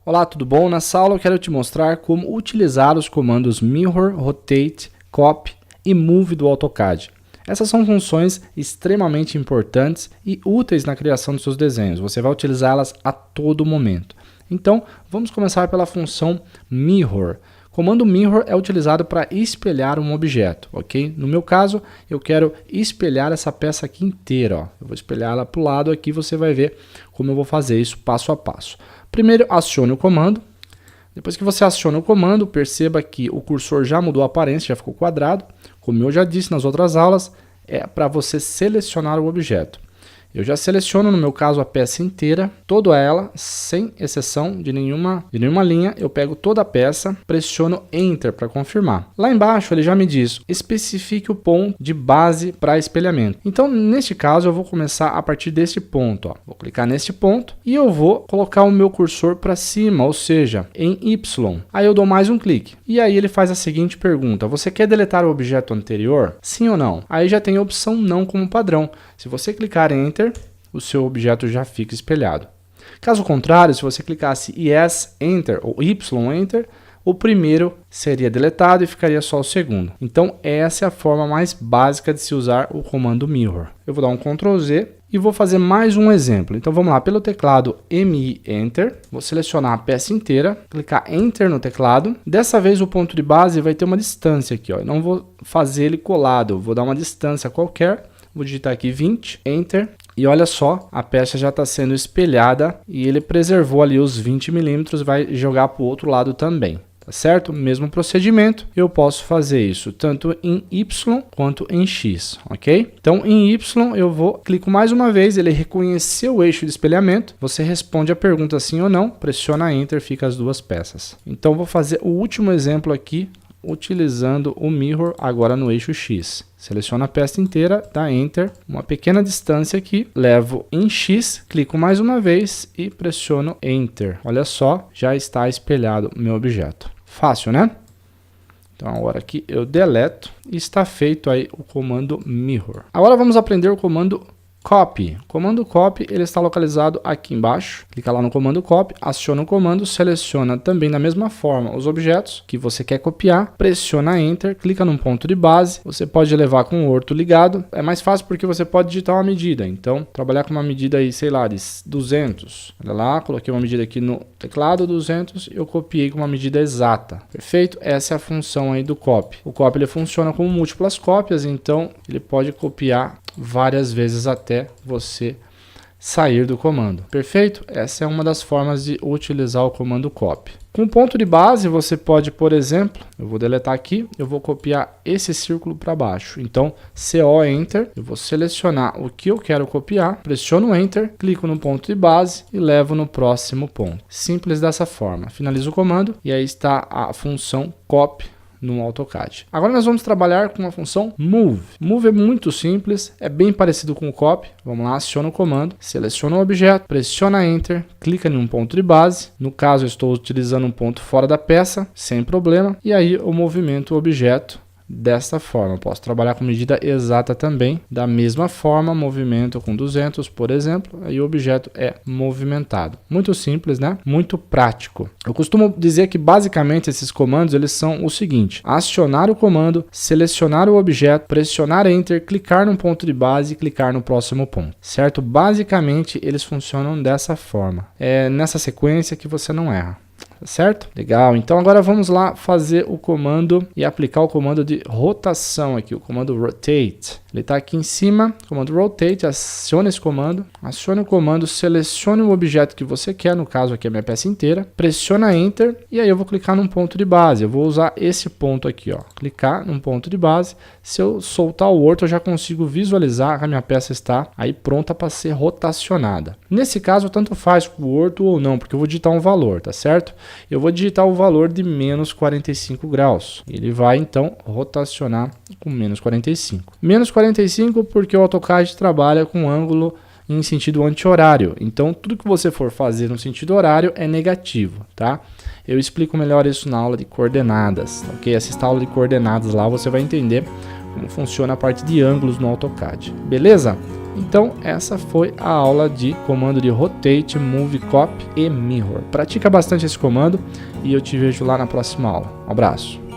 Olá, tudo bom? Nessa aula eu quero te mostrar como utilizar os comandos Mirror, Rotate, Copy e Move do AutoCAD. Essas são funções extremamente importantes e úteis na criação dos seus desenhos. Você vai utilizá-las a todo momento. Então, vamos começar pela função Mirror. O comando Mirror é utilizado para espelhar um objeto, ok? No meu caso, eu quero espelhar essa peça aqui inteira. Ó. Eu vou espelhar ela para o lado aqui, você vai ver como eu vou fazer isso passo a passo. Primeiro, acione o comando. Depois que você aciona o comando, perceba que o cursor já mudou a aparência, já ficou quadrado. Como eu já disse nas outras aulas, é para você selecionar o objeto. Eu já seleciono, no meu caso, a peça inteira, toda ela, sem exceção de nenhuma linha. Eu pego toda a peça, pressiono Enter para confirmar. Lá embaixo ele já me diz, especifique o ponto de base para espelhamento. Então, neste caso, eu vou começar a partir deste ponto. Ó. Vou clicar neste ponto e eu vou colocar o meu cursor para cima, ou seja, em Y. Aí eu dou mais um clique. E aí ele faz a seguinte pergunta, você quer deletar o objeto anterior? Sim ou não? Aí já tem a opção não como padrão. Se você clicar em Enter, o seu objeto já fica espelhado. Caso contrário, se você clicasse Yes, Enter ou Y, Enter, o primeiro seria deletado e ficaria só o segundo. Então, essa é a forma mais básica de se usar o comando Mirror. Eu vou dar um Ctrl Z e vou fazer mais um exemplo. Então, vamos lá. Pelo teclado MI Enter, vou selecionar a peça inteira, clicar Enter no teclado. Dessa vez, o ponto de base vai ter uma distância aqui. Ó. Eu não vou fazer ele colado, vou dar uma distância qualquer. Vou digitar aqui 20, Enter, e olha só, a peça já está sendo espelhada e ele preservou ali os 20 milímetros, vai jogar para o outro lado também, tá certo? Mesmo procedimento, eu posso fazer isso tanto em Y quanto em X, ok? Então em Y eu clico mais uma vez, ele reconheceu o eixo de espelhamento, você responde a pergunta sim ou não, pressiona Enter, fica as duas peças. Então vou fazer o último exemplo aqui, utilizando o Mirror agora no eixo X. Seleciono a peça inteira, dá Enter, uma pequena distância aqui, levo em X, clico mais uma vez e pressiono Enter. Olha só, já está espelhado o meu objeto. Fácil, né? Então agora aqui eu deleto e está feito aí o comando Mirror. Agora vamos aprender o comando Copy. O comando Copy ele está localizado aqui embaixo. Clica lá no comando Copy, aciona o comando, seleciona também da mesma forma os objetos que você quer copiar, pressiona Enter, clica num ponto de base. Você pode levar com o orto ligado. É mais fácil porque você pode digitar uma medida. Então, trabalhar com uma medida aí, sei lá, de 200. Olha lá, coloquei uma medida aqui no teclado, 200, eu copiei com uma medida exata. Perfeito? Essa é a função aí do Copy. O Copy ele funciona como múltiplas cópias, então ele pode copiar várias vezes até você sair do comando. Perfeito? Essa é uma das formas de utilizar o comando Copy. Com ponto de base, você pode, por exemplo, eu vou deletar aqui, eu vou copiar esse círculo para baixo. Então, CO Enter, eu vou selecionar o que eu quero copiar, pressiono Enter, clico no ponto de base e levo no próximo ponto. Simples dessa forma. Finalizo o comando e aí está a função Copy no AutoCAD. Agora nós vamos trabalhar com a função Move. Move é muito simples, é bem parecido com o Copy. Vamos lá, aciona o comando, seleciona o objeto, pressiona Enter, clica em um ponto de base. No caso, eu estou utilizando um ponto fora da peça, sem problema. E aí eu movimento o objeto desta forma. Eu posso trabalhar com medida exata também. Da mesma forma, movimento com 200, por exemplo, aí o objeto é movimentado. Muito simples, né? Muito prático. Eu costumo dizer que basicamente esses comandos eles são o seguinte: acionar o comando, selecionar o objeto, pressionar Enter, clicar no ponto de base e clicar no próximo ponto. Certo? Basicamente eles funcionam dessa forma. É nessa sequência que você não erra. Certo? Legal. Então agora vamos lá fazer o comando e aplicar o comando de rotação aqui, o comando Rotate. Ele está aqui em cima, comando Rotate, acione esse comando, acione o comando, selecione o objeto que você quer, no caso aqui a minha peça inteira, pressiona Enter e aí eu vou clicar num ponto de base. Eu vou usar esse ponto aqui, ó, clicar num ponto de base. Se eu soltar o orto, eu já consigo visualizar que a minha peça está aí pronta para ser rotacionada. Nesse caso, tanto faz com o orto ou não, porque eu vou digitar um valor, tá certo? Eu vou digitar o valor de menos 45 graus. Ele vai então rotacionar com menos 45. Menos 45 porque o AutoCAD trabalha com ângulo em sentido anti-horário. Então, tudo que você for fazer no sentido horário é negativo, tá? Eu explico melhor isso na aula de coordenadas, ok? Assista a aula de coordenadas lá, você vai entender como funciona a parte de ângulos no AutoCAD. Beleza? Então essa foi a aula de comando de Rotate, Move, Copy e Mirror. Pratica bastante esse comando e eu te vejo lá na próxima aula. Um abraço!